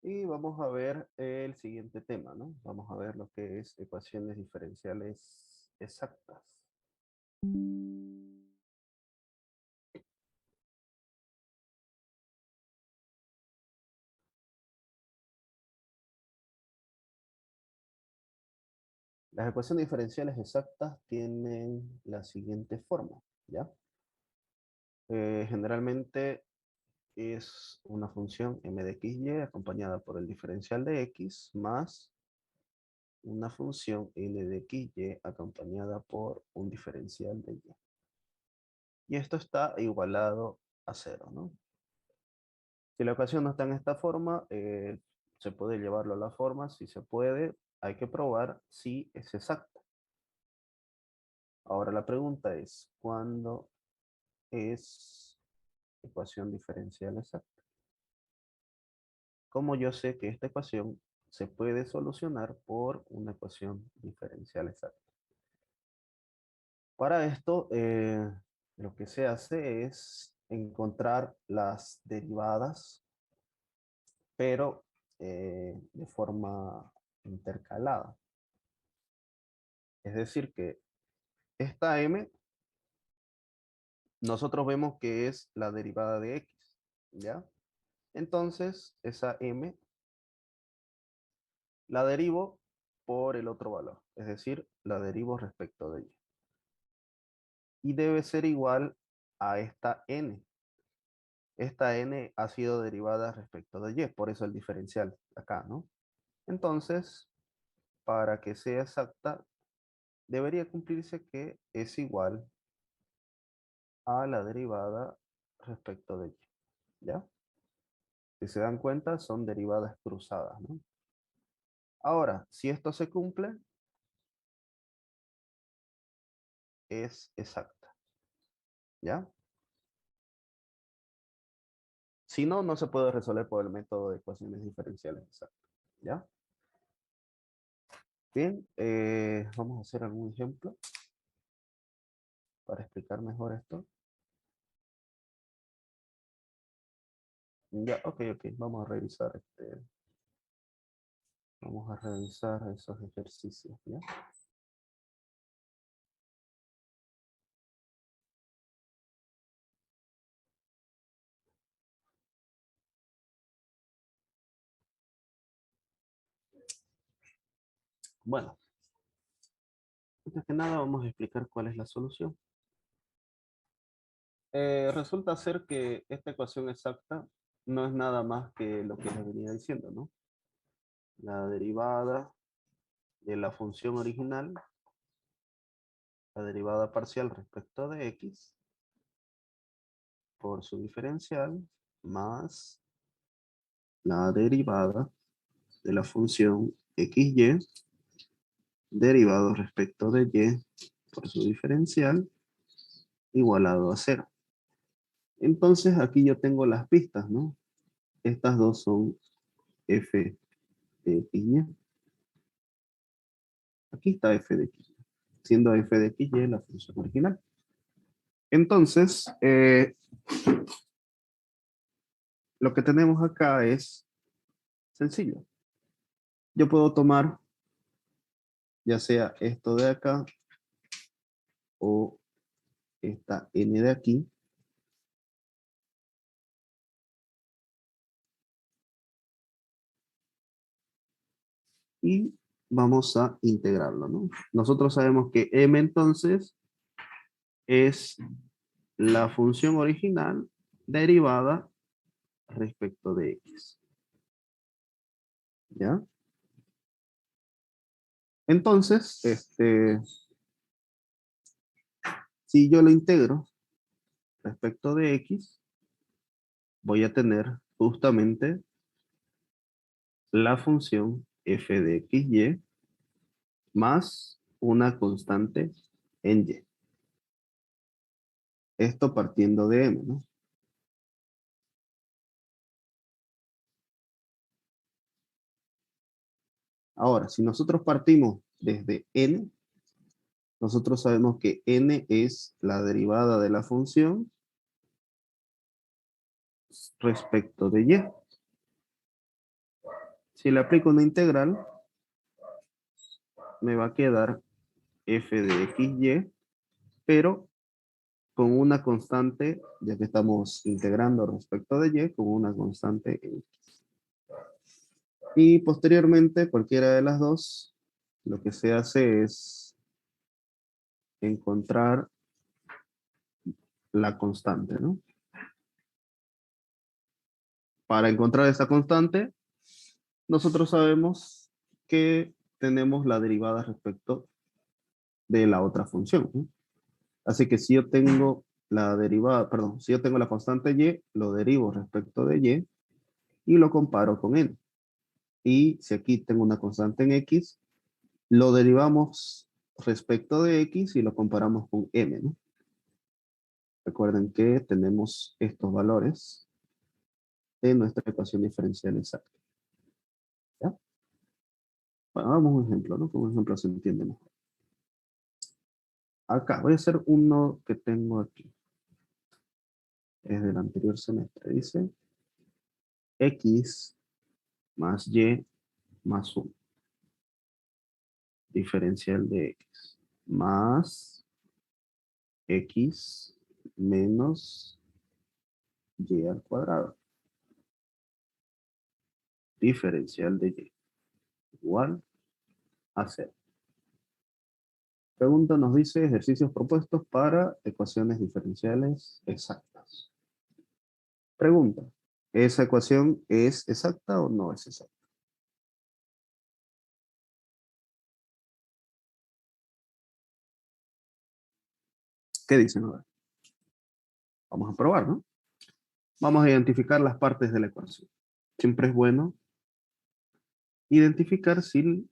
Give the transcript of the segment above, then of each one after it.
Y vamos a ver el siguiente tema, ¿no? Vamos a ver lo que es ecuaciones diferenciales exactas. Las ecuaciones diferenciales exactas tienen la siguiente forma, ¿ya? Generalmente es una función m de x, y acompañada por el diferencial de x más una función n de x, y acompañada por un diferencial de y. Y esto está igualado a cero, ¿no? Si la ecuación no está en esta forma, se puede llevarlo a la forma. Si se puede, hay que probar si es exacta. Ahora la pregunta es, ¿cuándo es ecuación diferencial exacta? ¿Cómo yo sé que esta ecuación se puede solucionar por una ecuación diferencial exacta? Para esto, lo que se hace es encontrar las derivadas, pero de forma intercalada. Es decir, que esta m, nosotros vemos que es la derivada de x, ¿ya? Entonces, esa m la derivo por el otro valor, es decir, la derivo respecto de y. Y debe ser igual a esta n. Esta n ha sido derivada respecto de y, por eso el diferencial acá, ¿no? Entonces, para que sea exacta, debería cumplirse que es igual a la derivada respecto de y, ¿ya? Si se dan cuenta, son derivadas cruzadas, ¿no? Ahora, si esto se cumple, es exacta, ¿ya? Si no, no se puede resolver por el método de ecuaciones diferenciales exactas, ¿ya? Bien, vamos a hacer algún ejemplo para explicar mejor esto. Ya, ok, vamos a revisar vamos a revisar esos ejercicios, ¿ya? Bueno, antes que nada vamos a explicar cuál es la solución. Resulta ser que esta ecuación exacta no es nada más que lo que les venía diciendo, ¿no? La derivada de la función original, la derivada parcial respecto de x, por su diferencial, más la derivada de la función xy, derivado respecto de y, por su diferencial, igualado a cero. Entonces aquí yo tengo las pistas, ¿no? Estas dos son f de x y. Aquí está f de x, siendo f de x y la función original. Entonces, lo que tenemos acá es sencillo. Yo puedo tomar ya sea esto de acá o esta n de aquí, y vamos a integrarlo, ¿no? Nosotros sabemos que m entonces es la función original derivada respecto de x, ¿ya? Entonces, si yo lo integro respecto de x, voy a tener justamente la función f de x y más una constante en y. Esto partiendo de m, ¿no? Ahora, si nosotros partimos desde n, nosotros sabemos que n es la derivada de la función respecto de y. Si le aplico una integral, me va a quedar f de xy, pero con una constante, ya que estamos integrando respecto de y, con una constante en x. Y posteriormente, cualquiera de las dos, lo que se hace es encontrar la constante, ¿no? Para encontrar esta constante, nosotros sabemos que tenemos la derivada respecto de la otra función, ¿no? Así que si yo tengo la derivada, perdón, si yo tengo la constante y, lo derivo respecto de y lo comparo con n. Y si aquí tengo una constante en x, lo derivamos respecto de x y lo comparamos con m, ¿no? Recuerden que tenemos estos valores en nuestra ecuación diferencial exacta. ¿Ya? Bueno, hagamos un ejemplo, ¿no? Con un ejemplo se entiende mejor. Acá, voy a hacer uno que tengo aquí. Es del anterior semestre. Dice x más y más 1. Diferencial de x. Más x menos y al cuadrado. Diferencial de y. Igual a 0. Pregunta nos dice ejercicios propuestos para ecuaciones diferenciales exactas. Pregunta, ¿esa ecuación es exacta o no es exacta? ¿Qué dicen ahora? Vamos a probar, ¿no? Vamos a identificar las partes de la ecuación. Siempre es bueno identificar si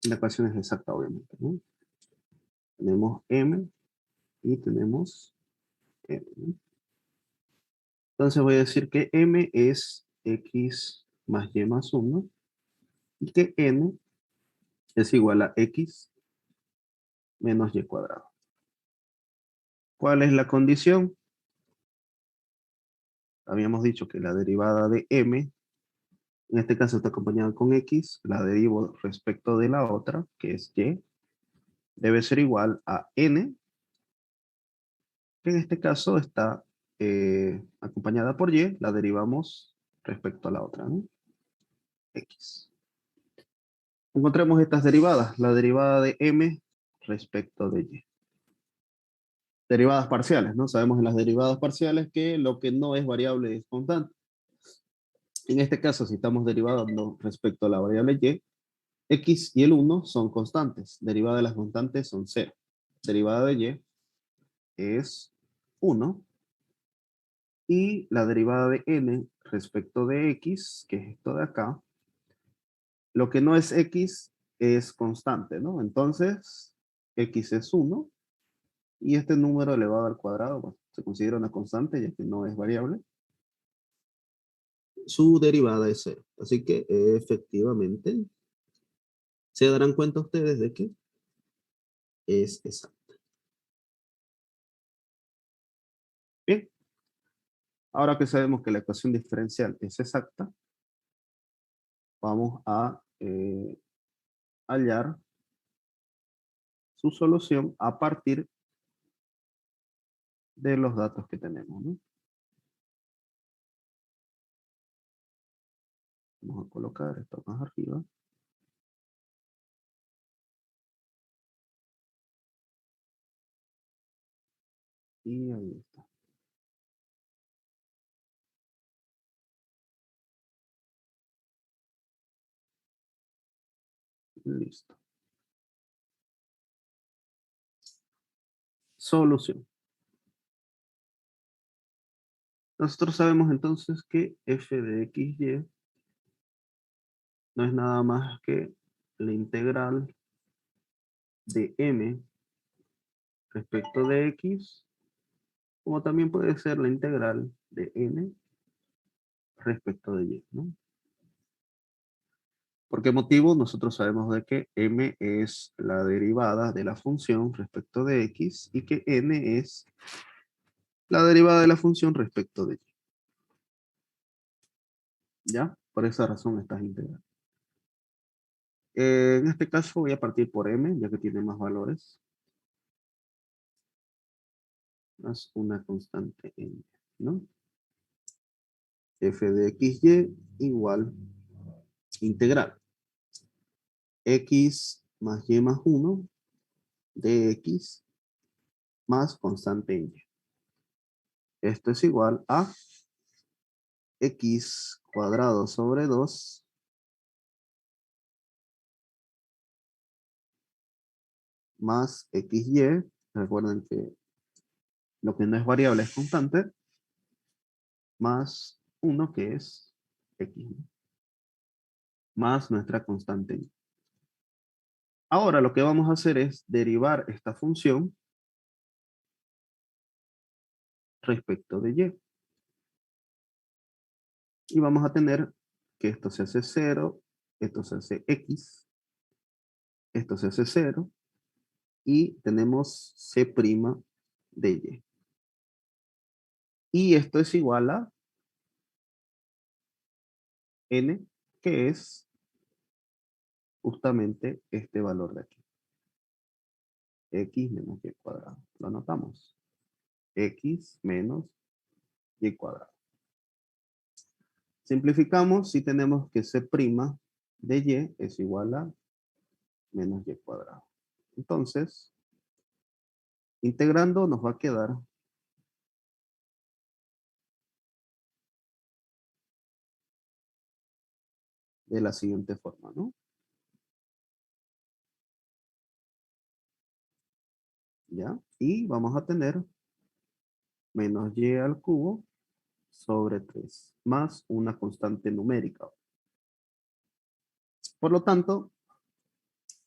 la ecuación es exacta, obviamente, ¿no? Tenemos m y tenemos n, ¿no? Entonces voy a decir que m es x más y más 1 y que n es igual a x menos y cuadrado. ¿Cuál es la condición? Habíamos dicho que la derivada de m, en este caso está acompañada con x, la derivo respecto de la otra, que es y, debe ser igual a n, que en este caso está acompañada por y, la derivamos respecto a la otra, ¿no? X. Encontremos estas derivadas, la derivada de m respecto de y. Derivadas parciales, ¿no? Sabemos en las derivadas parciales que lo que no es variable es constante. En este caso, si estamos derivando respecto a la variable y, x y el 1 son constantes. Derivada de las constantes son 0. Derivada de y es 1. Y la derivada de n respecto de x, que es esto de acá, lo que no es x es constante, ¿no? Entonces, x es 1 y este número elevado al cuadrado, bueno, se considera una constante ya que no es variable. Su derivada es 0. Así que efectivamente se darán cuenta ustedes de que es exacta. Bien, ahora que sabemos que la ecuación diferencial es exacta, vamos a hallar su solución a partir de los datos que tenemos, ¿no? Vamos a colocar esto más arriba. Y ahí está. Listo. Solución. Nosotros sabemos entonces que f de xy no es nada más que la integral de m respecto de x, como también puede ser la integral de n respecto de y, ¿no? ¿Por qué motivo? Nosotros sabemos de que m es la derivada de la función respecto de x y que n es la derivada de la función respecto de y. ¿Ya? Por esa razón estás integrando. En este caso voy a partir por m, ya que tiene más valores, más una constante n, ¿no? F de xy igual integral x más y más 1 de x más constante y. Esto es igual a x cuadrado sobre 2 más xy. Recuerden que lo que no es variable es constante, más 1 que es x, ¿no? Más nuestra constante y. Ahora lo que vamos a hacer es derivar esta función respecto de y. Y vamos a tener que esto se hace 0, esto se hace x, esto se hace 0, y tenemos c' de y. Y esto es igual a n, que es justamente este valor de aquí. X menos y cuadrado. Lo anotamos. X menos y cuadrado. Simplificamos y tenemos que c' de y es igual a menos y cuadrado. Entonces, integrando nos va a quedar de la siguiente forma, ¿no? ¿Ya? Y vamos a tener menos y al cubo sobre 3, más una constante numérica. Por lo tanto,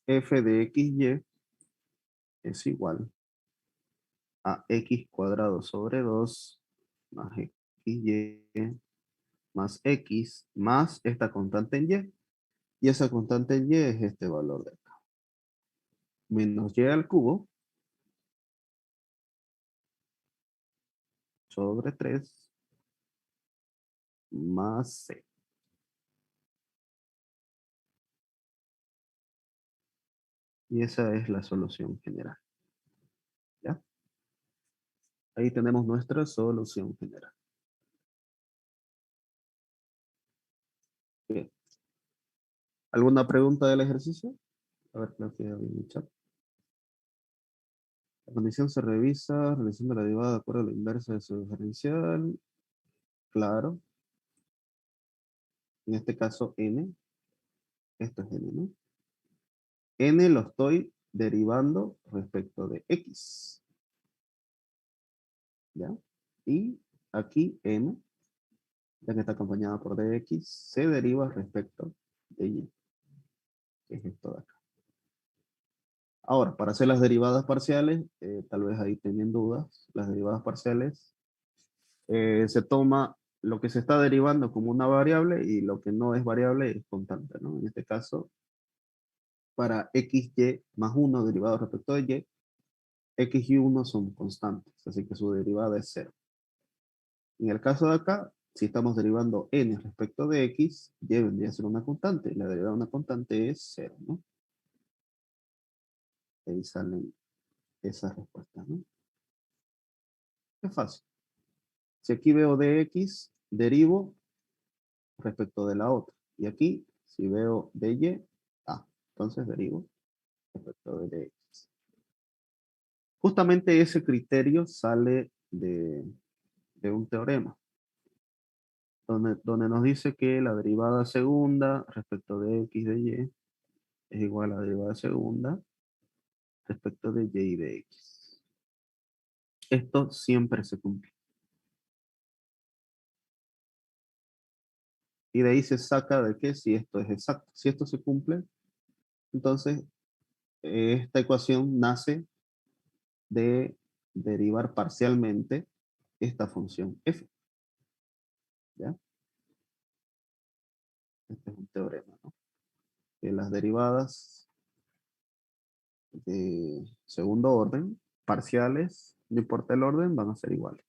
f de xy es igual a x cuadrado sobre 2 más xy más x más esta constante en y. Y esa constante en y es este valor de acá. Menos y al cubo sobre 3 más c. Y esa es la solución general. ¿Ya? Ahí tenemos nuestra solución general. Bien. ¿Alguna pregunta del ejercicio? A ver, creo que había en el chat. La condición se revisa realizando la derivada de acuerdo a la inversa de su diferencial. Claro. En este caso, n. Esto es n, ¿no? N lo estoy derivando respecto de x. ¿Ya? Y aquí m, ya que está acompañada por dx, se deriva respecto de y, que es esto de acá. Ahora, para hacer las derivadas parciales, tal vez ahí tienen dudas, las derivadas parciales, se toma lo que se está derivando como una variable y lo que no es variable es constante, ¿no? En este caso, para xy más 1 derivado respecto de y, x y 1 son constantes, así que su derivada es 0. En el caso de acá, si estamos derivando n respecto de x, y vendría a ser una constante, y la derivada de una constante es 0, ¿no? Ahí salen esas respuestas, ¿no? Es fácil. Si aquí veo dx, derivo respecto de la otra. Y aquí, si veo dy, entonces derivo respecto de dx. Justamente ese criterio sale de un teorema, donde nos dice que la derivada segunda respecto de x de y es igual a la derivada segunda respecto de y de x. Esto siempre se cumple. Y de ahí se saca de que si esto es exacto, si esto se cumple, entonces esta ecuación nace de derivar parcialmente esta función f. ¿Ya? Este es un teorema, ¿no? Que las derivadas de segundo orden, parciales, no importa el orden, van a ser iguales.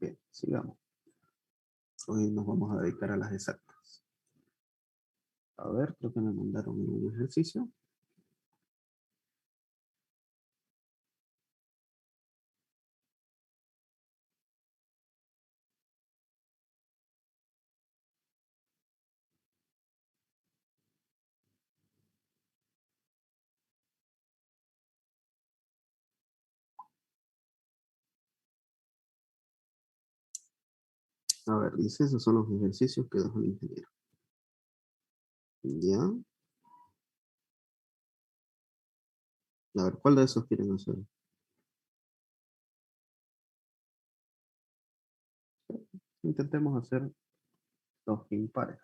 que sigamos. Hoy nos vamos a dedicar a las exactas. A ver, creo que me mandaron un ejercicio. A ver, dice, esos son los ejercicios que dejó el ingeniero. Ya. A ver, ¿cuál de esos quieren hacer? Intentemos hacer los impares.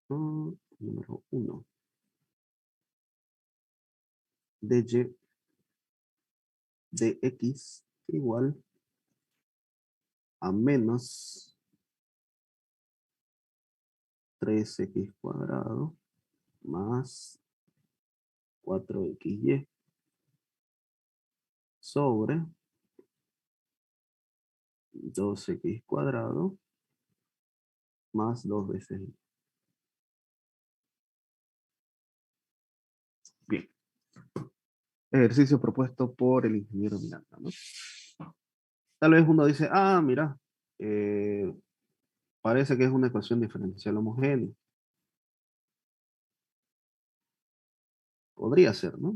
Número 1. dy de x igual a menos 3x cuadrado más 4xy sobre 2x cuadrado más 2 veces y. Bien. Ejercicio propuesto por el ingeniero Miranda, ¿no? Tal vez uno dice, ah, mira, eh, parece que es una ecuación diferencial homogénea. Podría ser, ¿no?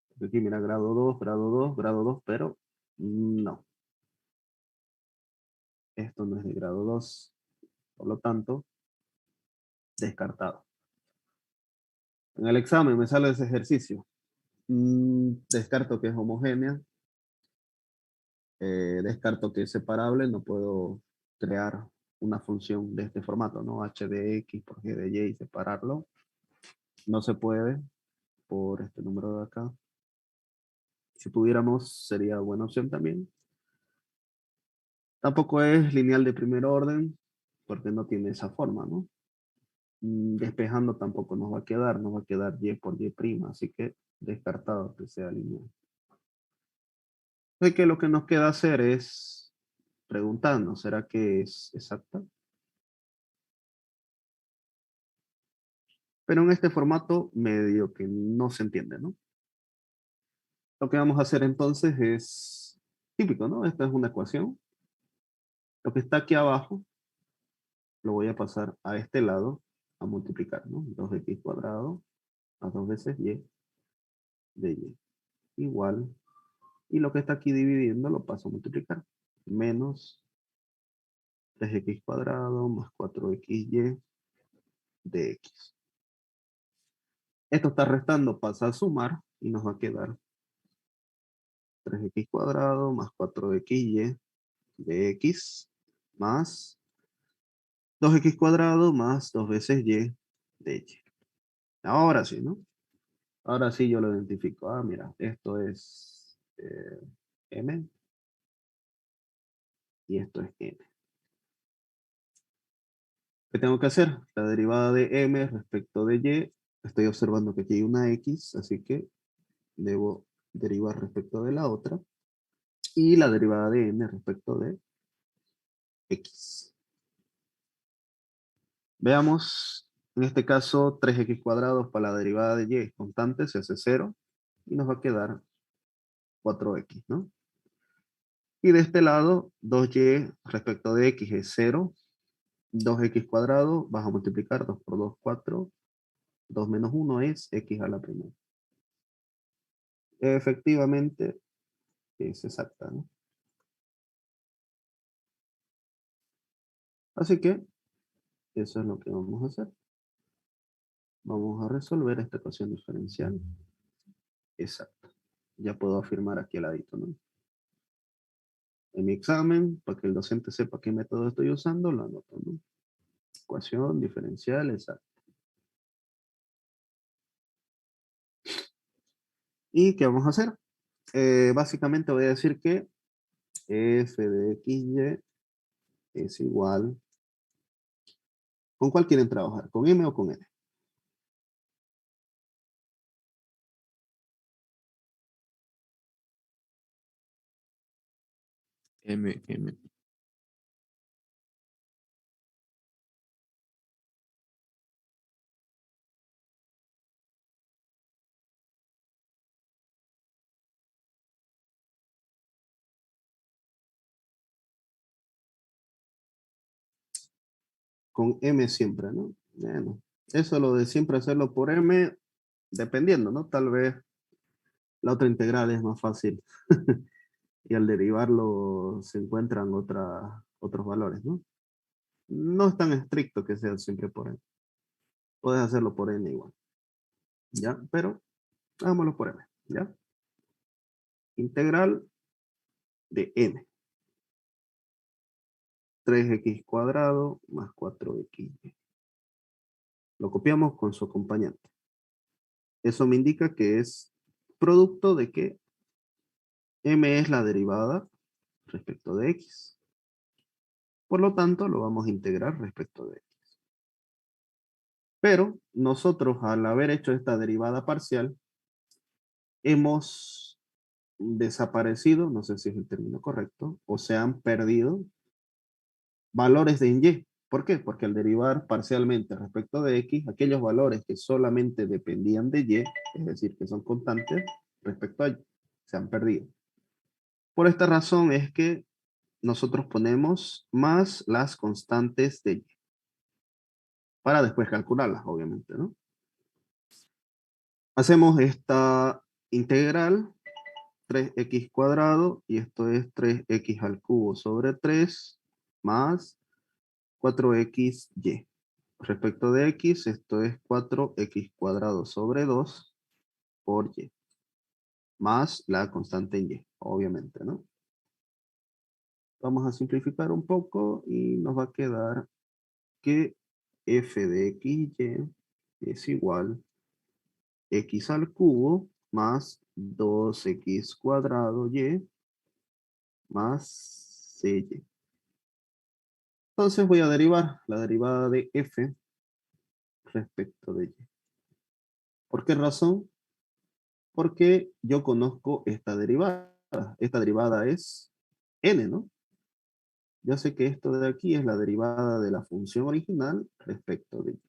Porque aquí mira, grado 2, grado 2, grado 2, pero no. Esto no es de grado 2, por lo tanto, descartado. En el examen me sale ese ejercicio. Descarto que es homogénea, descarto que es separable, no puedo crear una función de este formato, ¿no? H de X por G de Y y separarlo. No se puede por este número de acá. Si pudiéramos, sería buena opción también. Tampoco es lineal de primer orden, porque no tiene esa forma, ¿no? Despejando tampoco nos va a quedar Y por Y prima, así que descartado que sea lineal. Así que lo que nos queda hacer es preguntarnos, ¿será que es exacta? Pero en este formato medio que no se entiende, ¿no? Lo que vamos a hacer entonces es típico, ¿no? Esta es una ecuación. Lo que está aquí abajo lo voy a pasar a este lado a multiplicar, ¿no? 2x cuadrado a 2 veces y de y igual. Y lo que está aquí dividiendo lo paso a multiplicar. Menos 3x cuadrado más 4xy de x. Esto está restando, pasa a sumar y nos va a quedar 3x cuadrado más 4xy de x más 2x cuadrado más 2 veces y de y. Ahora sí, ¿no? Ahora sí yo lo identifico. Ah, mira, esto es m y esto es n. ¿Qué tengo que hacer? La derivada de m respecto de y. Estoy observando que aquí hay una x, así que debo derivar respecto de la otra. Y la derivada de n respecto de x. Veamos, en este caso, 3x cuadrados para la derivada de y es constante, se hace 0. Y nos va a quedar 4x, ¿no? Y de este lado, 2y respecto de x es 0. 2x cuadrado, vas a multiplicar 2 por 2, 4. 2 menos 1 es x a la primera. Efectivamente, es exacta, ¿no? Así que eso es lo que vamos a hacer. Vamos a resolver esta ecuación diferencial exacta. Ya puedo afirmar aquí al ladito, ¿no? En mi examen, para que el docente sepa qué método estoy usando, lo anoto, ¿no? Ecuación diferencial exacta. ¿Y qué vamos a hacer? Básicamente voy a decir que f de xy es igual. ¿Con cuál quieren trabajar? ¿Con m o con n? M. Con M siempre, ¿no? Bueno, eso lo de siempre hacerlo por M, dependiendo, ¿no? Tal vez la otra integral es más fácil y al derivarlo se encuentran otros valores, ¿no? No es tan estricto que sea siempre por M. Puedes hacerlo por N igual, ¿ya? Pero hagámoslo por M, ¿ya? Integral de N. 3x cuadrado más 4x. Lo copiamos con su acompañante. Eso me indica que es producto de que M es la derivada respecto de X. Por lo tanto, lo vamos a integrar respecto de X. Pero nosotros, al haber hecho esta derivada parcial, hemos desaparecido, no sé si es el término correcto, o se han perdido valores de Y. ¿Por qué? Porque al derivar parcialmente respecto de X, aquellos valores que solamente dependían de Y, es decir, que son constantes respecto a Y, se han perdido. Por esta razón es que nosotros ponemos más las constantes de Y, para después calcularlas, obviamente, ¿no? Hacemos esta integral, 3x cuadrado, y esto es 3x al cubo sobre 3 más 4xy. Respecto de x, esto es 4x cuadrado sobre 2 por y, más la constante en y, obviamente, ¿no? Vamos a simplificar un poco y nos va a quedar que f de xy es igual x al cubo más 2x cuadrado y más cy. Entonces voy a derivar la derivada de f respecto de y. ¿Por qué razón? Porque yo conozco esta derivada. Esta derivada es n, ¿no? Yo sé que esto de aquí es la derivada de la función original respecto de y.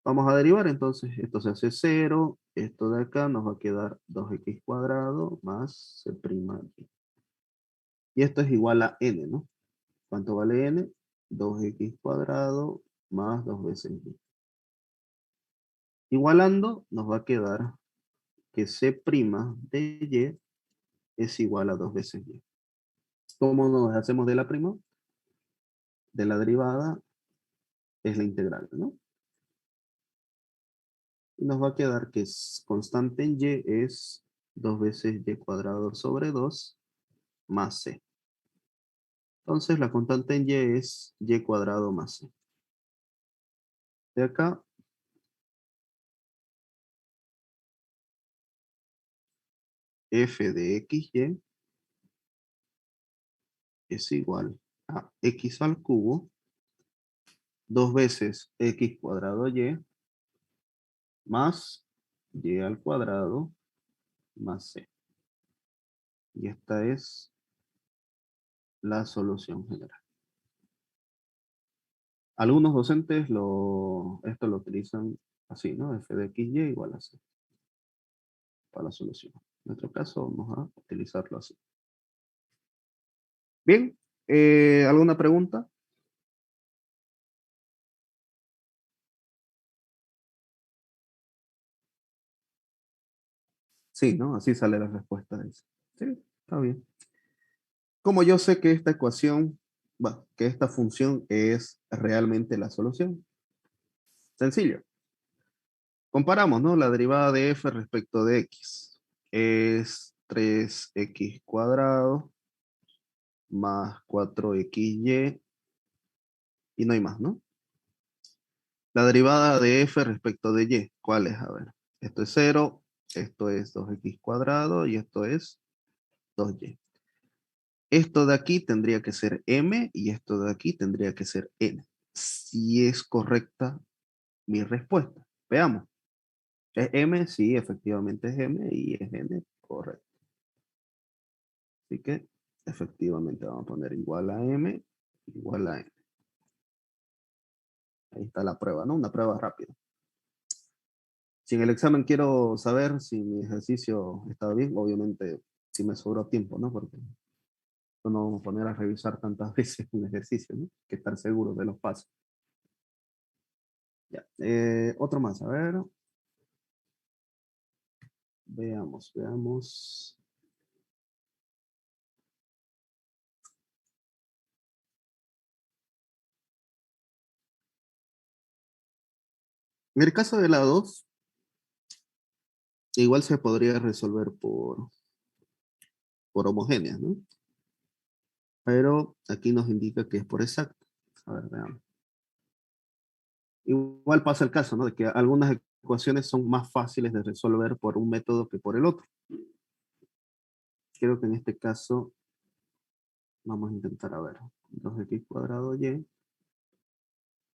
Vamos a derivar, entonces esto se hace 0, esto de acá nos va a quedar 2x cuadrado más c'. Y esto es igual a n, ¿no? ¿Cuánto vale n? 2x cuadrado más 2 veces y. Igualando, nos va a quedar que c' de y es igual a 2 veces y. ¿Cómo nos hacemos de la prima? De la derivada es la integral, ¿no? Y nos va a quedar que es constante en y es 2 veces y cuadrado sobre 2 más c. Entonces la constante en y es y cuadrado más c. De acá, f de xy es igual a x al cubo, 2 veces x cuadrado y, más y al cuadrado más c. Y esta es la solución general. Algunos docentes esto lo utilizan así, ¿no? F de xy igual a c para la solución. En nuestro caso vamos a utilizarlo así. Bien, ¿alguna pregunta? Sí, ¿no? Así sale la respuesta de eso. Sí, está bien. Como yo sé que esta ecuación, bueno, que esta función es realmente la solución. Sencillo. Comparamos, ¿no? La derivada de f respecto de x. Es 3x cuadrado más 4xy y no hay más, ¿no? La derivada de f respecto de y, ¿cuál es? A ver, esto es 0, esto es 2x cuadrado y esto es 2y. Esto de aquí tendría que ser m y esto de aquí tendría que ser n. Si es correcta mi respuesta. Veamos. ¿Es m? Sí, efectivamente es m y es n. Correcto. Así que Efectivamente, vamos a poner igual a m, igual a n. Ahí está la prueba, ¿no? Una prueba rápida. Si en el examen quiero saber si mi ejercicio está bien, obviamente si me sobró tiempo, ¿no? Porque no nos vamos a poner a revisar tantas veces un ejercicio, ¿no? Que estar seguro de los pasos. Ya. Otro más, a ver. Veamos, veamos. En el caso de la 2, igual se podría resolver por homogéneas, ¿no? Pero aquí nos indica que es por exacto. A ver, veamos. Igual pasa el caso, ¿no? De que algunas ecuaciones son más fáciles de resolver por un método que por el otro. Creo que en este caso vamos a intentar, a ver, 2x cuadrado y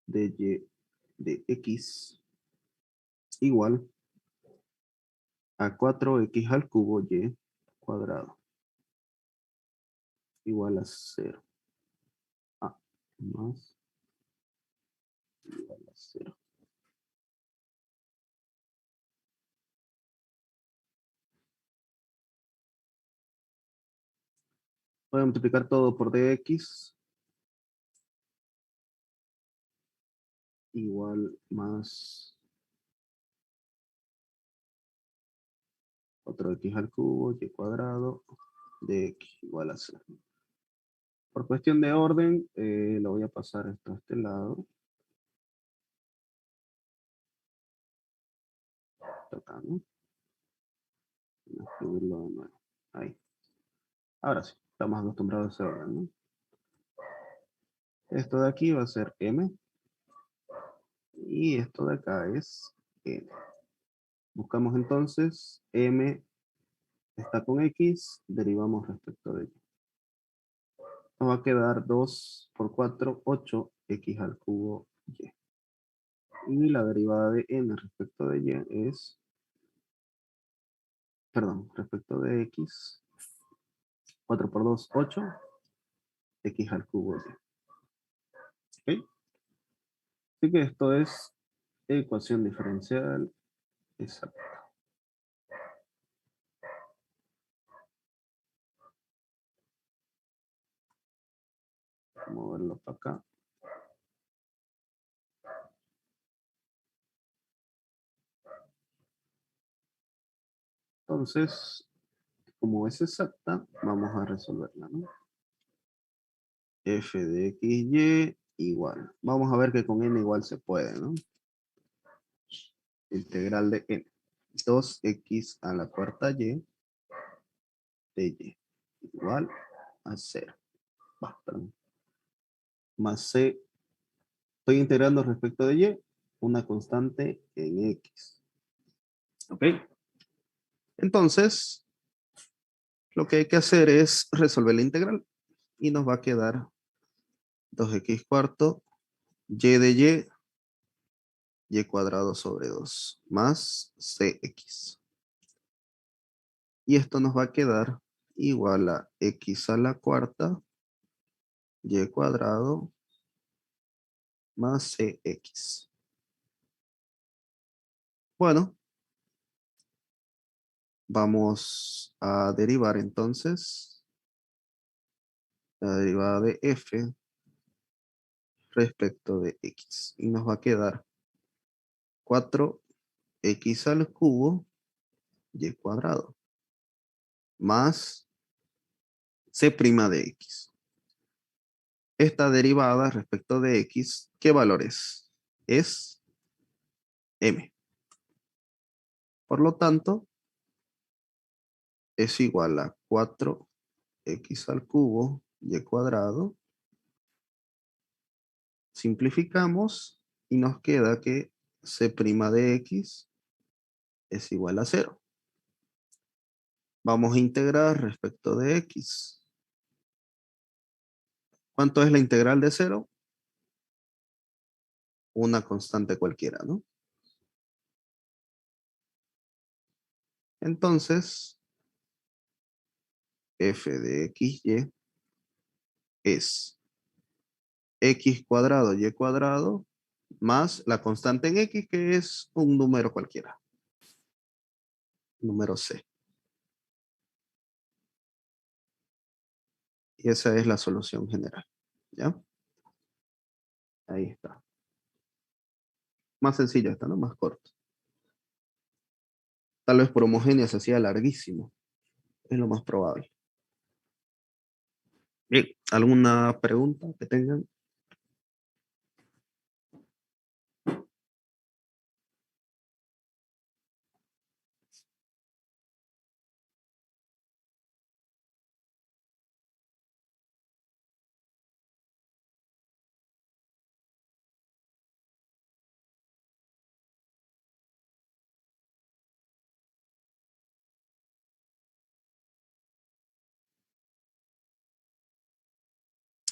de x igual a 4x al cubo y cuadrado igual a 0. A más igual a 0. Voy a multiplicar todo por dx igual más 4x al cubo y cuadrado de x igual a 0. Por cuestión de orden, lo voy a pasar esto a este lado. Acá, ¿no? Voy a escribirlo de nuevo. Ahí. Ahora sí, estamos acostumbrados a ese orden, ¿no? Esto de aquí va a ser m y esto de acá es n. Buscamos entonces m está con x, derivamos respecto de y. Nos va a quedar 2 por 4, 8, x al cubo y. Y la derivada de n respecto de y es, perdón, respecto de x, 4 por 2, 8, x al cubo y. ¿Ok? Así que esto es ecuación diferencial exacta. Vamos a moverlo para acá. Entonces, como es exacta, vamos a resolverla, ¿no? F de x, y igual. Vamos a ver que con n igual se puede, ¿no? Integral de n. 2x a la cuarta y de y igual a 0. Perdón. Más c. Estoy integrando respecto de y una constante en x. ¿Ok? Entonces, lo que hay que hacer es resolver la integral. Y nos va a quedar 2x cuarto y de y cuadrado sobre 2 más cx. Y esto nos va a quedar igual a x a la cuarta y cuadrado más cx. Bueno, vamos a derivar entonces la derivada de f respecto de x. Y nos va a quedar 4x al cubo y cuadrado más c' de x. Esta derivada respecto de x, ¿qué valor es? Es m. Por lo tanto, es igual a 4x al cubo y cuadrado. Simplificamos y nos queda que c' de x es igual a 0. Vamos a integrar respecto de x. ¿Cuánto es la integral de 0? Una constante cualquiera, ¿no? Entonces, f de xy es x cuadrado y cuadrado más la constante en x, que es un número cualquiera, número c. Y esa es la solución general. ¿Ya? Ahí está. Más sencillo esta, ¿no? Más corto. Tal vez por homogénea se hacía larguísimo. Es lo más probable. Bien, ¿alguna pregunta que tengan?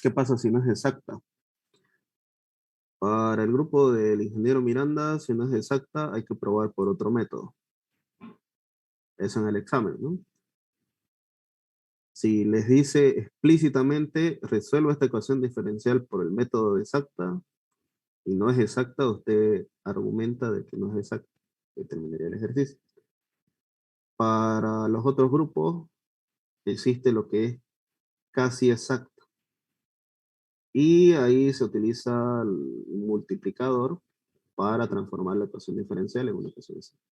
¿Qué pasa si no es exacta? Para el grupo del ingeniero Miranda, si no es exacta, hay que probar por otro método. Eso en el examen, ¿no? Si les dice explícitamente, resuelva esta ecuación diferencial por el método de exacta, y no es exacta, usted argumenta de que no es exacta, que terminaría el ejercicio. Para los otros grupos, existe lo que es casi exacta. Y ahí se utiliza el multiplicador para transformar la ecuación diferencial en una ecuación exacta.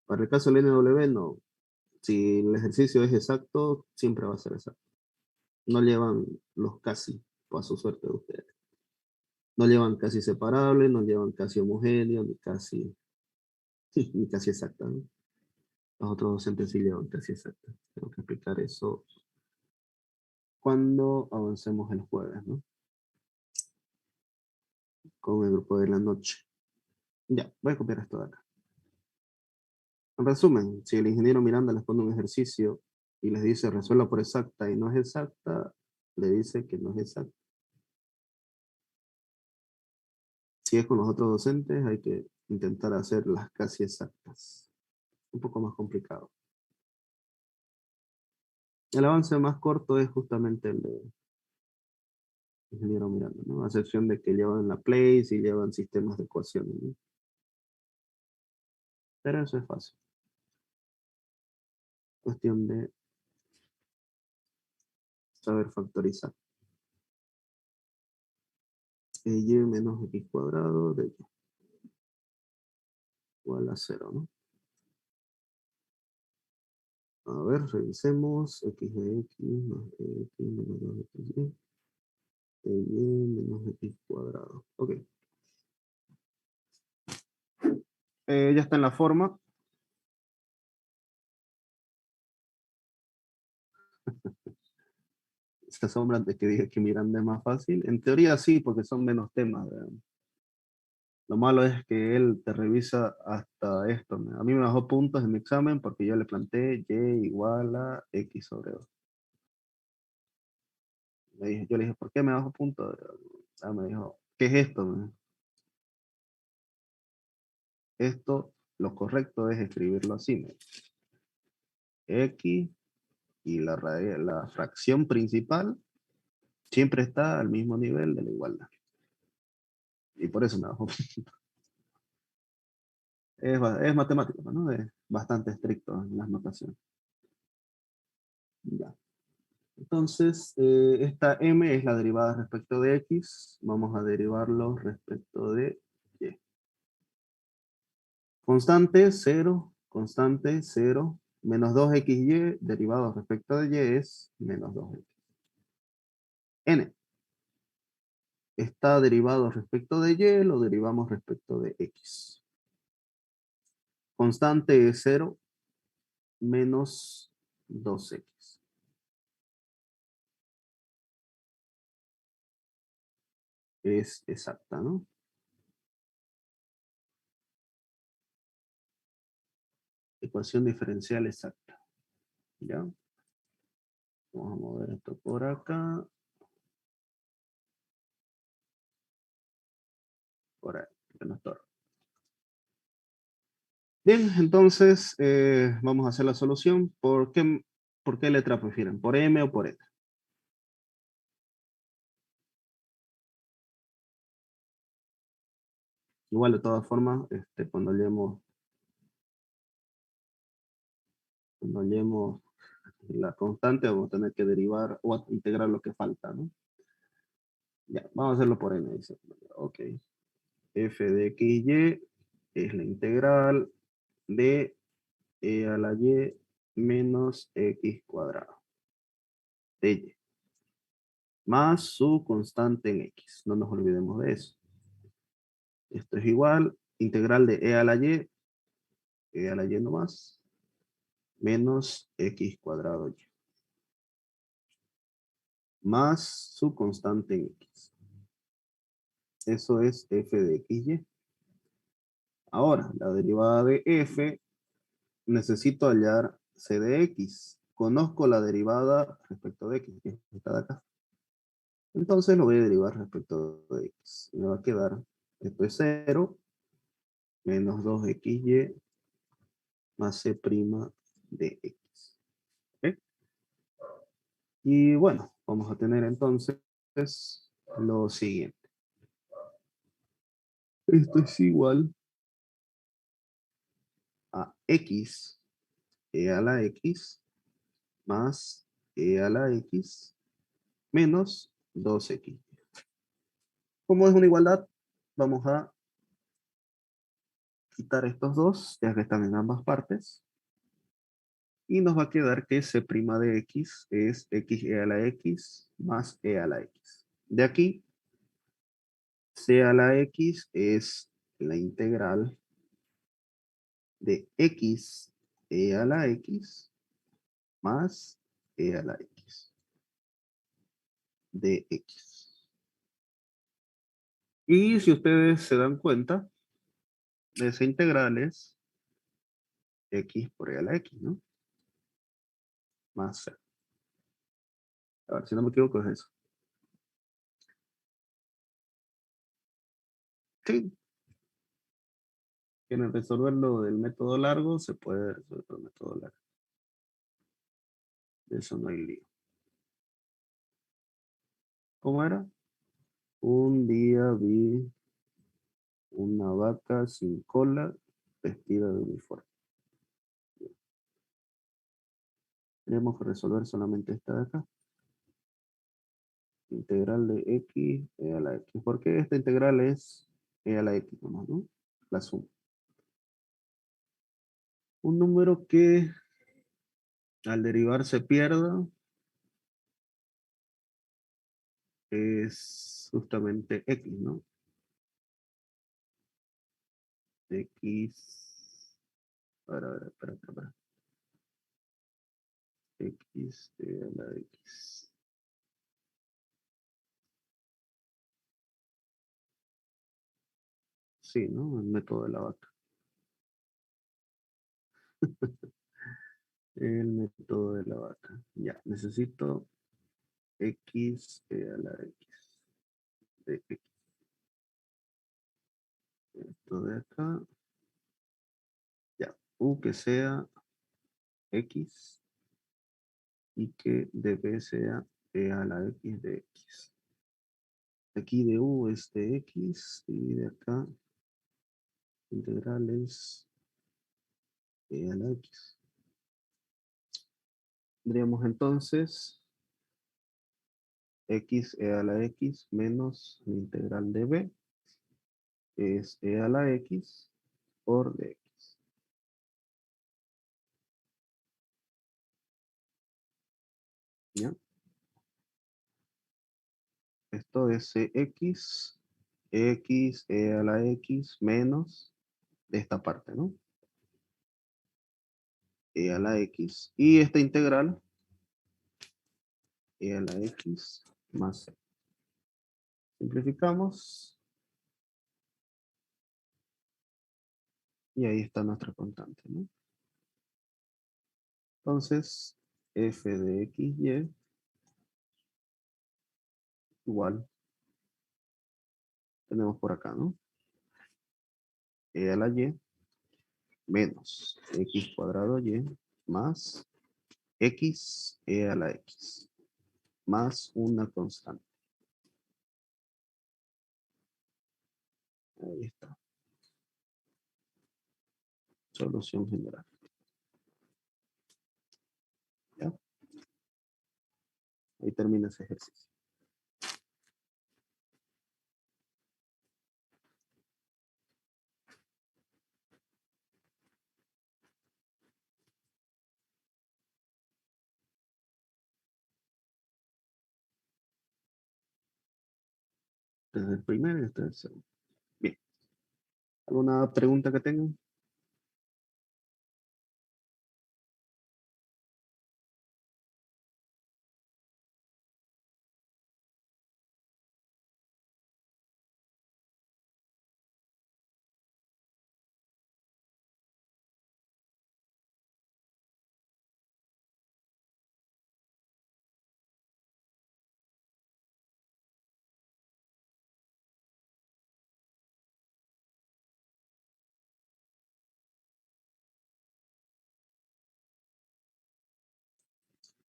Para el caso del NW, no. Si el ejercicio es exacto, siempre va a ser exacto. No llevan los casi, a su suerte de ustedes. No llevan casi separable, no llevan casi homogéneo, ni casi, ni casi exacta, ¿no? Los otros docentes sí llevan casi exacta. Tengo que explicar eso cuando avancemos el jueves, ¿no? Con el grupo de la noche. Ya, voy a copiar esto de acá. En resumen, si el ingeniero Miranda les pone un ejercicio y les dice resuelva por exacta y no es exacta, le dice que no es exacta. Si es con los otros docentes, hay que intentar hacer las casi exactas. Un poco más complicado. El avance más corto es justamente el de ingeniero Miranda, ¿no? A excepción de que llevan la place y llevan sistemas de ecuaciones, ¿no? Pero eso es fácil. Cuestión de saber factorizar. Y menos x cuadrado de y igual a 0, ¿no? A ver, revisemos. X de x más x menos 2xy de y menos x cuadrado. Ok. Ya está en la forma. Se asombran de que dije que Miranda es más fácil. En teoría sí, porque son menos temas. ¿Verdad? Lo malo es que él te revisa hasta esto. ¿No? A mí me bajó puntos en mi examen porque yo le planteé y igual a x sobre 2. Yo le dije, ¿por qué me bajó puntos? Me dijo, ¿qué es esto? Man? Esto, lo correcto es escribirlo así. Man. X y la fracción principal siempre está al mismo nivel de la igualdad. Y por eso me bajó. Es matemático, ¿no? Es bastante estricto en las notaciones. Ya. Entonces, esta m es la derivada respecto de x. Vamos a derivarlo respecto de y. Constante, 0. Constante, 0. Menos 2xy derivado respecto de y es menos 2x. N. Está derivado respecto de y, lo derivamos respecto de x. Constante es 0 menos 2x. Es exacta, ¿no? Ecuación diferencial exacta. ¿Ya? Vamos a mover esto por acá. Por ahí, que no estorba. Bien, entonces vamos a hacer la solución. ¿Por qué ¿Por qué letra prefieren? ¿Por M o por N? Igual, de todas formas, cuando hallemos la constante, vamos a tener que derivar o integrar lo que falta, ¿no? Ya, vamos a hacerlo por N. Dice. Ok. F de X y es la integral de E a la Y menos X cuadrado de Y, más su constante en X. No nos olvidemos de eso. Esto es igual, integral de E a la Y nomás, menos X cuadrado Y, más su constante en X. Eso es F de X, Y. Ahora, la derivada de F, necesito hallar C de X. Conozco la derivada respecto de X, que está de acá. Entonces lo voy a derivar respecto de X. Me va a quedar, esto es 0, menos 2XY más C' de X. ¿Ok? Y bueno, vamos a tener entonces lo siguiente. Esto es igual a X, E a la X, más E a la X, menos 2X. Como es una igualdad, vamos a quitar estos dos, ya que están en ambas partes. Y nos va a quedar que C' de X es XE a la X más E a la X. De aquí, C a la X es la integral de X E a la X más E a la X de X. Y si ustedes se dan cuenta, esa integral es X por E a la X, ¿no? Más C. A ver, si no me equivoco es eso. Sí. ¿Quieren resolverlo del método largo? Se puede resolver el método largo. De eso no hay lío. ¿Cómo era? Un día vi una vaca sin cola vestida de uniforme. Tenemos que resolver solamente esta de acá. Integral de X E a la X. Porque esta integral es E a la X nomás, ¿no? La suma. Un número que al derivar se pierda es justamente X, ¿no? X. Espera. X E a la X. Sí, ¿no? El método de la vaca. El método de la vaca. Ya, necesito X a la X. De X. Esto de acá. Ya, U que sea X y que de B sea E a la X de X. Aquí de U es de X y de acá integral es E a la X. Tendríamos entonces X E a la X menos la integral de B es E a la X por dx. ¿Ya? Esto es X, X E a la X menos de esta parte, ¿no? E a la X. Y esta integral, E a la X más C. Simplificamos. Y ahí está nuestra constante, ¿no? Entonces, f de x, y igual, tenemos por acá, ¿no? E a la y menos x cuadrado y más x e a la x más una constante. Ahí está. Solución general. ¿Ya? Ahí termina ese ejercicio. Desde el primero y hasta el segundo. Bien. ¿Alguna pregunta que tengan?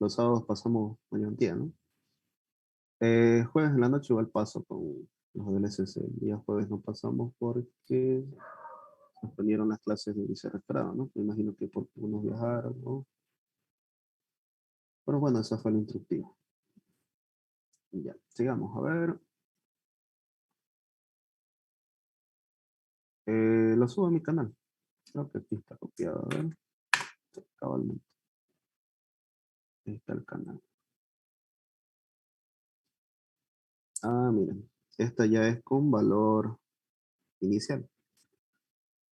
Los sábados pasamos mañana, ¿no? Jueves en la noche igual paso con los del SC. El día jueves no pasamos porque suspendieron las clases de vicerrectorado, ¿no? Me imagino que porque unos viajaron, ¿no? Pero bueno, esa fue la instructiva. Ya, sigamos. A ver. Lo subo a mi canal. Creo que aquí está copiado. A ver. Cabalmente. Ahí está el canal. Ah, miren. Esta ya es con valor inicial.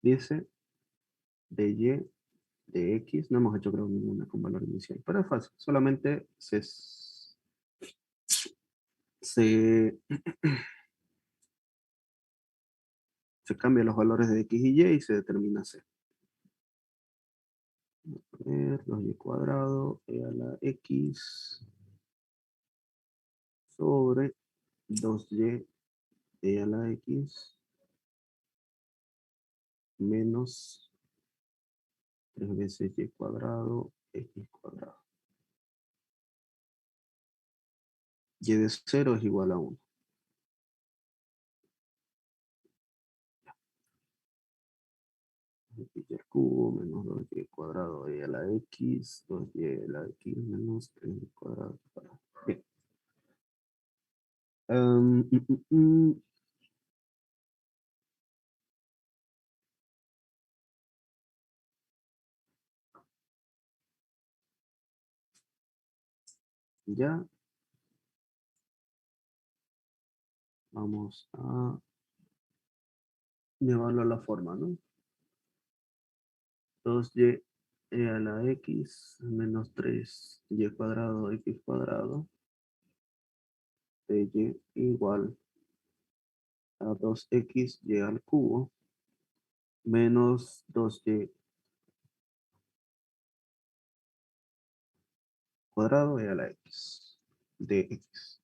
Dice de Y, de X. No hemos hecho creo ninguna con valor inicial. Pero es fácil. Solamente se, se cambian los valores de X y se determina C. A ver, 2y cuadrado e a la X sobre 2y e a la X menos 3 veces y cuadrado X cuadrado. Y de 0 es igual a 1. Y al cubo menos 2y cuadrado e a la X, 2y a la X menos 3y cuadrado. Bien. Um, mm, mm, mm. Ya, vamos a llevarlo a la forma, ¿no? 2y a la X menos 3y cuadrado X cuadrado de Y igual a 2xy al cubo menos 2y cuadrado y a la X de X.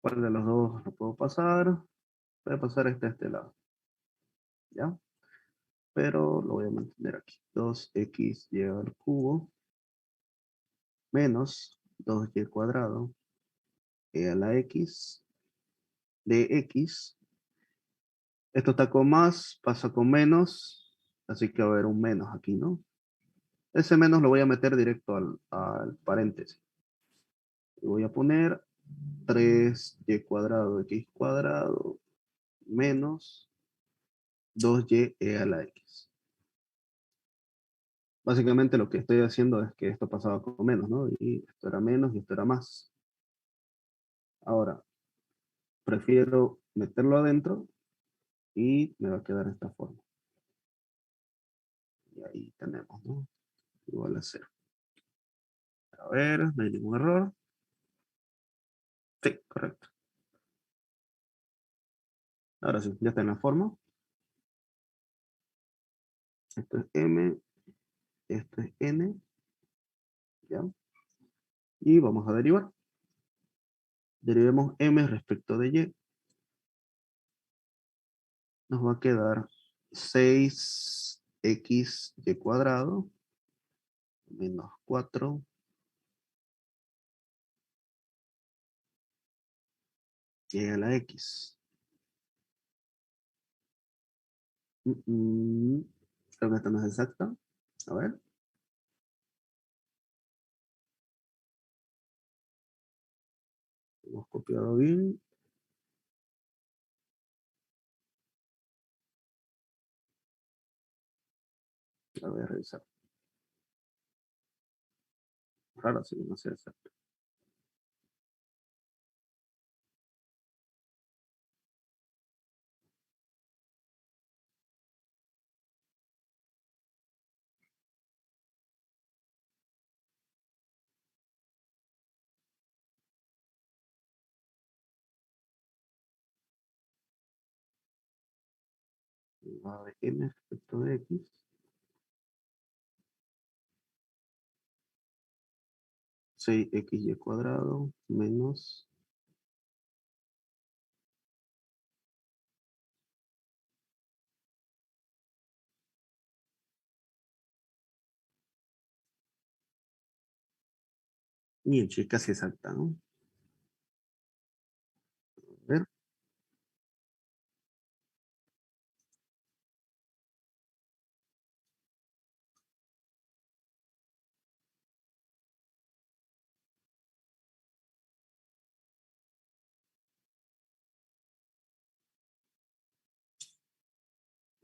¿Cuál de los dos lo puedo pasar? Voy a pasar este a este lado, ¿ya? Pero lo voy a mantener aquí. 2xy al cubo menos 2y cuadrado y a la X de X. Esto está con más, pasa con menos, así que va a haber un menos aquí, ¿no? Ese menos lo voy a meter directo al paréntesis. Y voy a poner 3y cuadrado x cuadrado menos 2y e a la x. Básicamente lo que estoy haciendo es que esto pasaba con menos, ¿no? Y esto era menos y esto era más. Ahora, prefiero meterlo adentro y me va a quedar esta forma. Y ahí tenemos, ¿no? Igual a 0. A ver, no hay ningún error. Sí, correcto. Ahora sí, ya está en la forma. Esto es m, esto es n, ¿ya? Y vamos a derivar. Derivemos m respecto de y. Nos va a quedar 6xy cuadrado menos 4 y a la X. Mm, Creo que esta no es exacta. A ver. Hemos copiado bien. La voy a revisar. Raro si no sea exacta. Va de n respecto de x. 6xy cuadrado menos. Y es casi exacta, ¿no? A ver.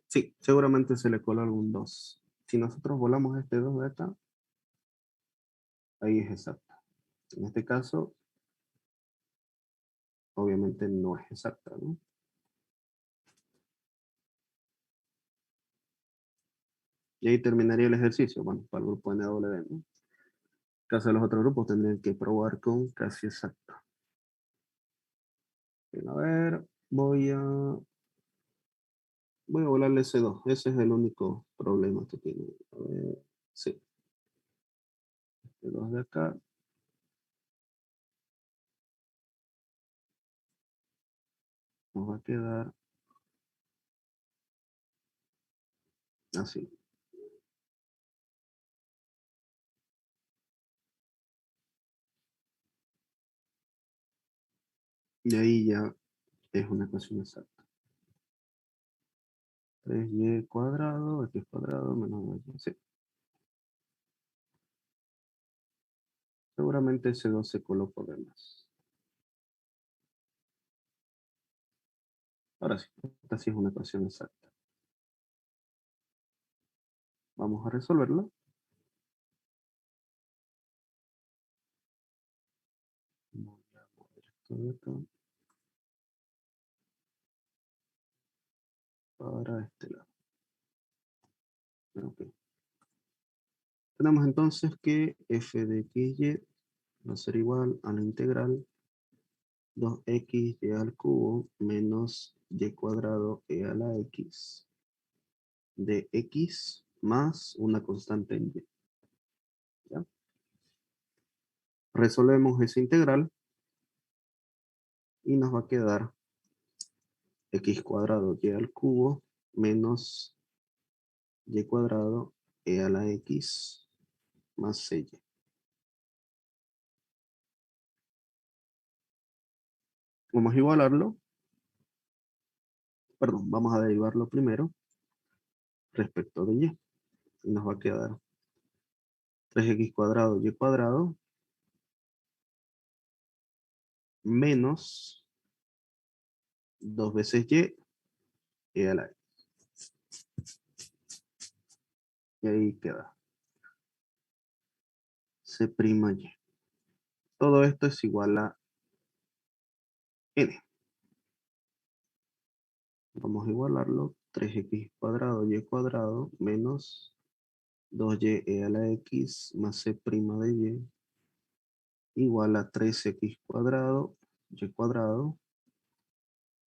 Sí, seguramente se le coló algún 2. Si nosotros volamos este 2 de acá, ahí es exacta. En este caso, obviamente no es exacta, ¿no? Y ahí terminaría el ejercicio, bueno, para el grupo NW, ¿no? En caso de los otros grupos tendrían que probar con casi exacto. Bien, a ver, voy a volarle ese 2. Ese es el único problema que tiene. A ver, sí, este 2 de acá, nos va a quedar así. Y ahí ya es una ecuación exacta. 3y cuadrado, x cuadrado menos 2y. Sí. Seguramente ese 2 se coló por demás. Ahora sí, esta sí es una ecuación exacta. Vamos a resolverla. Voy a mover esto de acá para este lado. Ok. Tenemos entonces que f de xy va a ser igual a la integral 2xy al cubo menos y cuadrado e a la x de x más una constante en y. ¿Ya? Resolvemos esa integral y nos va a quedar x cuadrado y al cubo menos y cuadrado e a la x más y. Vamos a igualarlo, perdón, vamos a derivarlo primero respecto de y. Y nos va a quedar 3x cuadrado y cuadrado menos 2 veces y a la x. Y ahí queda c' y. Todo esto es igual a n. Vamos a igualarlo. 3x cuadrado y cuadrado menos 2y a la x más c' de y igual a 3x cuadrado y cuadrado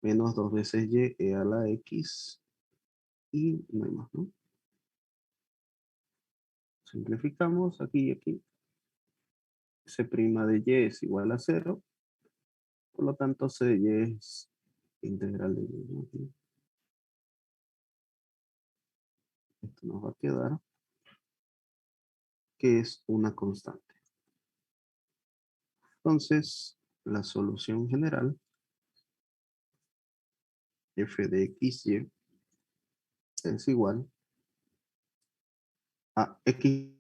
menos 2 veces y a la x y no hay más, ¿no? Simplificamos aquí y aquí. C' de y es igual a 0. Por lo tanto, c de y es integral de y, ¿no? Esto nos va a quedar que es una constante. Entonces, la solución general, f de x, y, es igual a x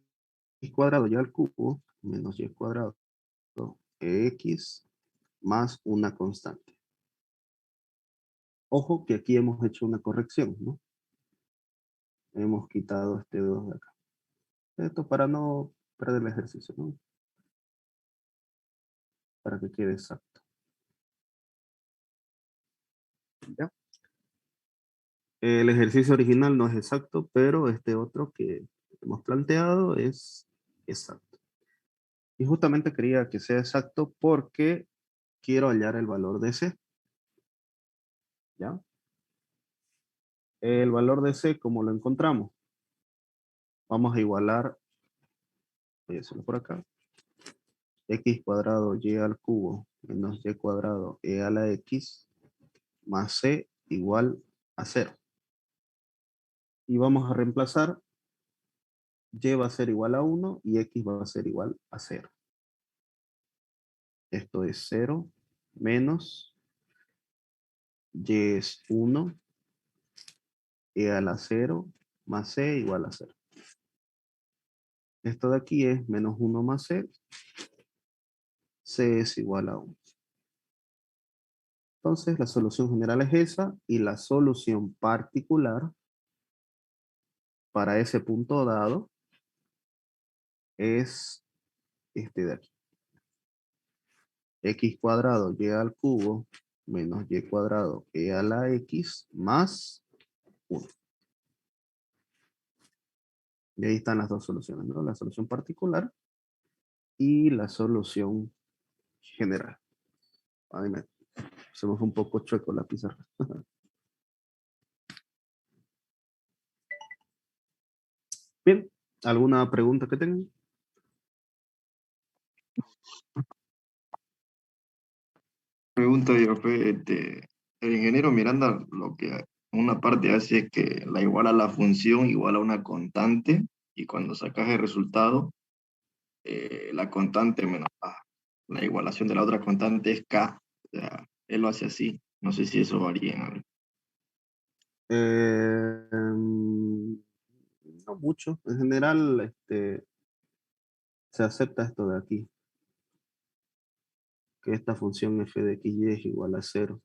cuadrado y al cubo menos y cuadrado x más una constante. Ojo que aquí hemos hecho una corrección, ¿no? Hemos quitado este 2 de acá. Esto para no perder el ejercicio, ¿no? Para que quede exacto. ¿Ya? El ejercicio original no es exacto, pero este otro que hemos planteado es exacto. Y justamente quería que sea exacto porque quiero hallar el valor de C. ¿Ya? El valor de C, ¿cómo lo encontramos? Vamos a igualar, voy a hacerlo por acá, x cuadrado y al cubo menos y cuadrado e a la x más c igual a 0. Y vamos a reemplazar, y va a ser igual a 1 y x va a ser igual a 0. Esto es 0 menos y es 1 e a la 0 más c igual a 0. Esto de aquí es menos 1 más c, c es igual a 1. Entonces la solución general es esa y la solución particular para ese punto dado es este de aquí. X cuadrado y al cubo menos y cuadrado e a la x más 1. Y ahí están las dos soluciones, ¿no? La solución particular y la solución general. Ahí me se me fue un poco chueco la pizarra. Bien, ¿alguna pregunta que tengan? Pregunta yo, el ingeniero Miranda lo que una parte hace es que la iguala a la función igual a una constante y cuando sacas el resultado, la constante menos la igualación de la otra constante es k. O sea, él lo hace así. No sé si eso varía en algo. No mucho. En general, se acepta esto de aquí, que esta función f de xy es igual a 0.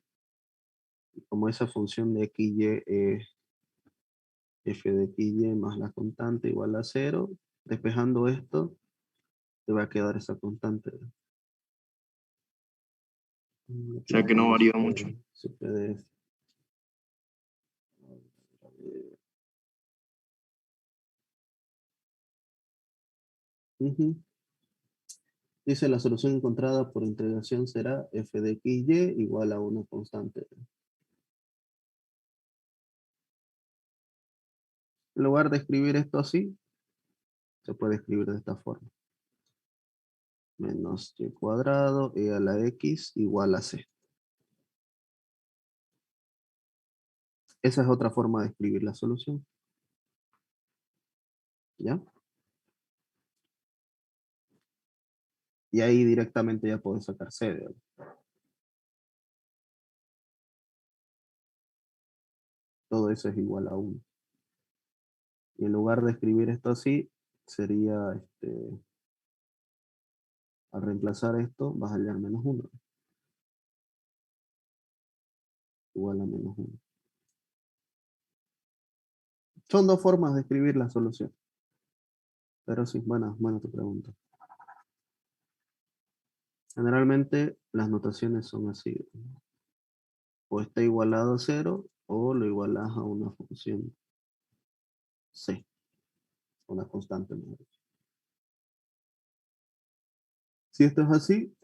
Y como esa función de xy es f de xy más la constante igual a 0, despejando esto, te va a quedar esa constante. O Aquí sea lo que no pongo varía mucho. su PDF. Ujú. Dice la solución encontrada por integración será f de xy igual a una constante. En lugar de escribir esto así, se puede escribir de esta forma. Menos y cuadrado e a la x igual a c. Esa es otra forma de escribir la solución. ¿Ya? Y ahí directamente ya puedes sacar c. Todo eso es igual a 1. Y en lugar de escribir esto así, sería, al reemplazar esto, vas a hallar menos 1. Igual a menos 1. Son dos formas de escribir la solución. Pero sí, buena tu pregunta. Generalmente las notaciones son así. O está igualado a 0 o lo igualas a una función c, una constante. ¿No? Si esto es así,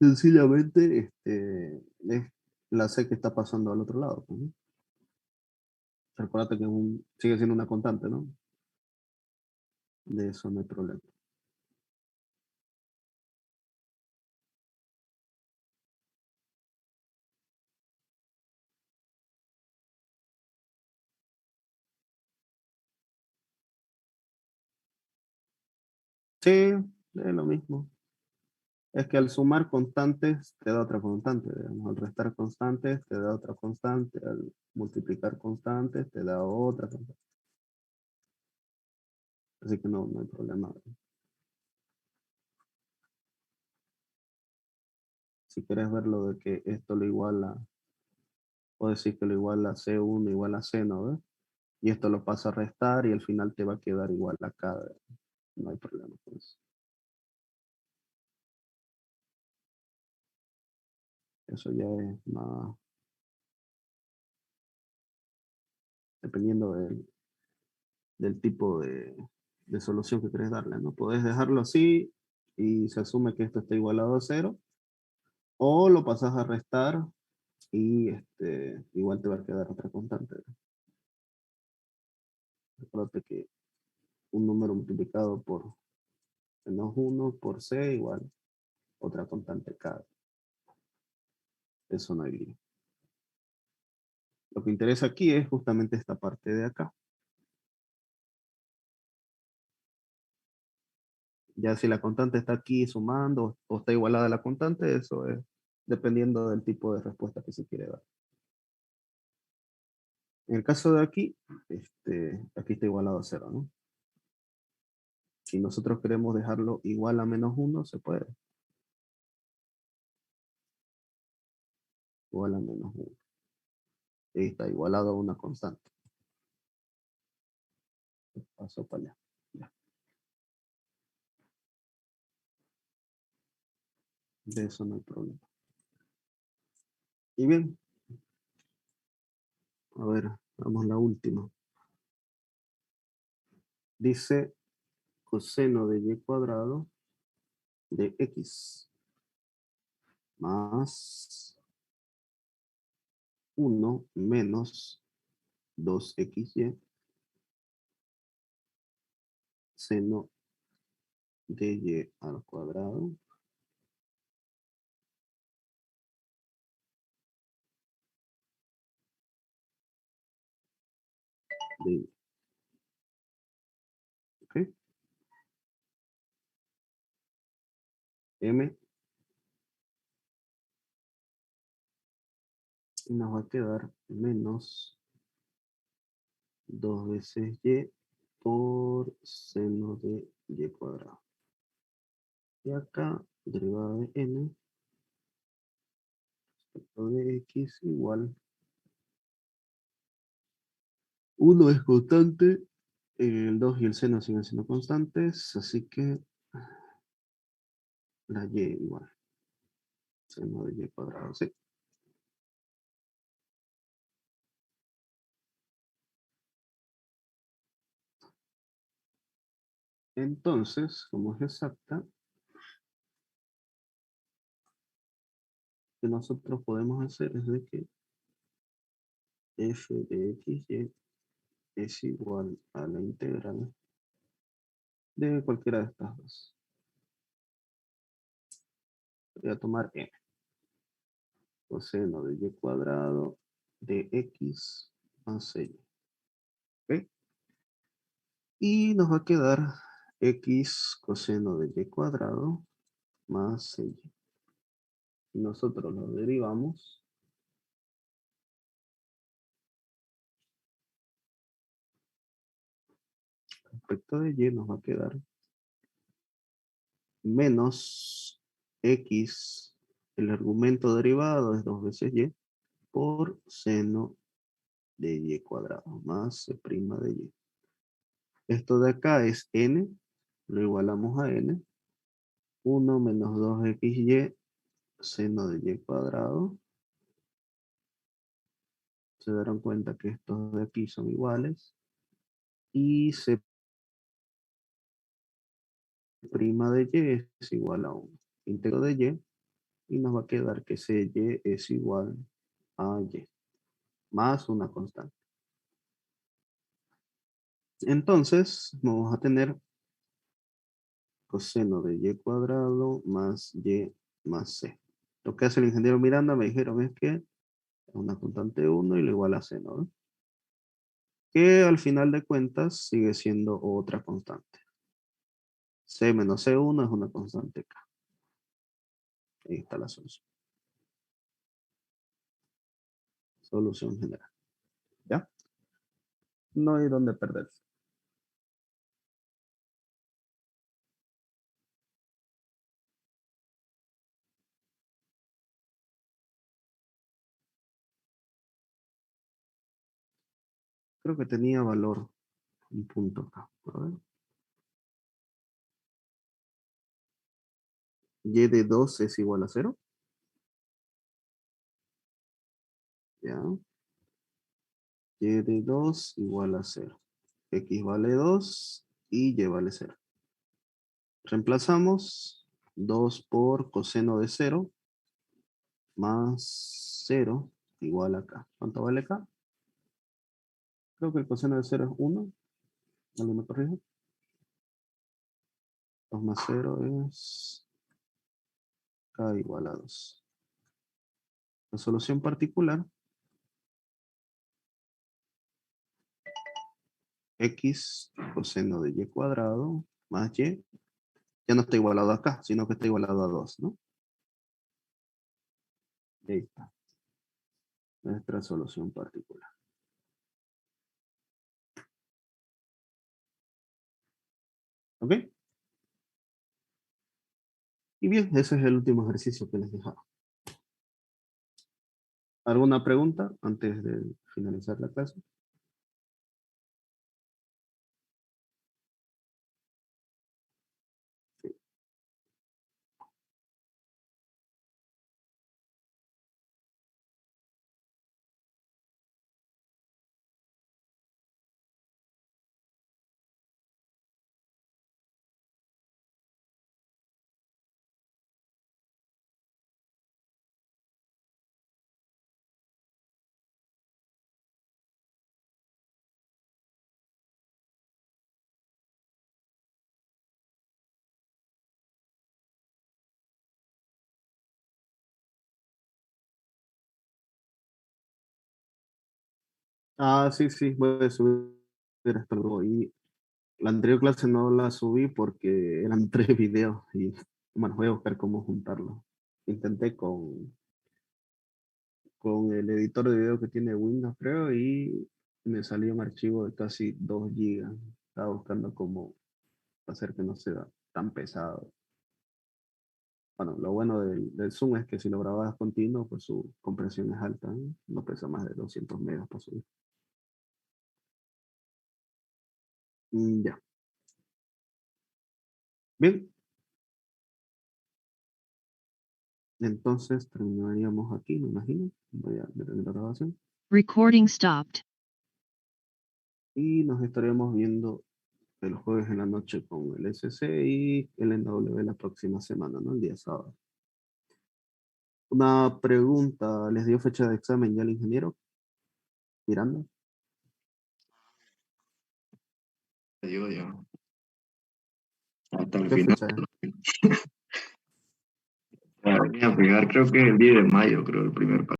sencillamente es la c que está pasando al otro lado. ¿No? Recuerda que sigue siendo una constante, ¿no? De eso no hay problema. Sí, es lo mismo. Es que al sumar constantes te da otra constante, digamos. Al restar constantes te da otra constante. Al multiplicar constantes te da otra constante. Así que no, no hay problema. Si quieres ver lo de que esto lo iguala, o decir que lo iguala a C1 igual a C, ¿no ves? Y esto lo pasa a restar y al final te va a quedar igual acá. No hay problema con eso. Eso ya es más dependiendo del tipo de solución que querés darle, ¿no? Podés dejarlo así y se asume que esto está igualado a cero, o lo pasas a restar y igual te va a quedar otra constante. Recuerda que un número multiplicado por -1 por c igual otra constante k. Eso no hay lío. Lo que interesa aquí es justamente esta parte de acá. Ya si la constante está aquí sumando o está igualada a la constante, eso es dependiendo del tipo de respuesta que se quiere dar. En el caso de aquí, aquí está igualado a cero, ¿no? Si nosotros queremos dejarlo igual a -1, se puede. Igual a -1. Ahí está igualado a una constante. Paso para allá. Ya. De eso no hay problema. Y bien, a ver, vamos a la última. Dice coseno de y cuadrado de x más 1 menos 2xy seno de y al cuadrado de y. ¿Ok? M y nos va a quedar menos 2 veces y por seno de y cuadrado. Y acá, derivada de n respecto de x igual. 1 es constante, el 2 y el seno siguen siendo constantes, así que la y igual, seno de y cuadrado, sí. Entonces, como es exacta, lo que nosotros podemos hacer es de que f de xy es igual a la integral de cualquiera de estas dos. Voy a tomar n, coseno de y cuadrado de x más y. ¿Ok? Y nos va a quedar x coseno de y cuadrado más y. Y nosotros lo derivamos, respecto de y nos va a quedar menos x, el argumento derivado es 2 veces y, por seno de y cuadrado, más c' de y. Esto de acá es n, lo igualamos a n, 1 menos 2xy seno de y cuadrado. Se darán cuenta que estos de aquí son iguales. Y c' de y es igual a 1. Integro de y nos va a quedar que cy es igual a y, más una constante. Entonces, vamos a tener coseno de y cuadrado más y más c. Lo que hace el ingeniero Miranda, me dijeron, es que es una constante 1 y lo igual a c, ¿no? Que al final de cuentas sigue siendo otra constante. C menos C1 es una constante K. Ahí está la solución. Solución general. ¿Ya? No hay dónde perderse. Creo que tenía valor un punto acá. A ver. Y de 2 es igual a 0. Ya. Y de 2 igual a 0. X vale 2 y Y vale 0. Reemplazamos 2 por coseno de 0 más 0 igual a K. ¿Cuánto vale K? Creo que el coseno de 0 es 1. ¿Alguien me corrige? 2 más 0 es K igual a 2. La solución particular, X coseno de Y cuadrado más Y, ya no está igualado acá, sino que está igualado a 2, ¿no? Y ahí está. Nuestra solución particular. ¿Ok? Y bien, ese es el último ejercicio que les dejaba. ¿Alguna pregunta antes de finalizar la clase? Sí. Ah, sí, sí, voy a subir hasta luego. Y la anterior clase no la subí porque eran 3 videos y bueno, voy a buscar cómo juntarlo. Intenté con el editor de video que tiene Windows, creo, y me salió un archivo de casi 2 gigas. Estaba buscando cómo hacer que no sea tan pesado. Bueno, lo bueno del Zoom es que si lo grabas continuo, pues su compresión es alta, ¿no? No pesa más de 200 megas para subir. Ya. Bien, entonces terminaríamos aquí, me imagino. Voy a detener la grabación. Recording stopped. Y nos estaremos viendo el jueves en la noche con el SC y el NW la próxima semana, ¿no? El día sábado. Una pregunta, ¿les dio fecha de examen ya el ingeniero Miranda? Digo yo. Hasta el ¿Qué final. fecha es? Venía a pegar, creo que el 10 de mayo, creo, el primer partido.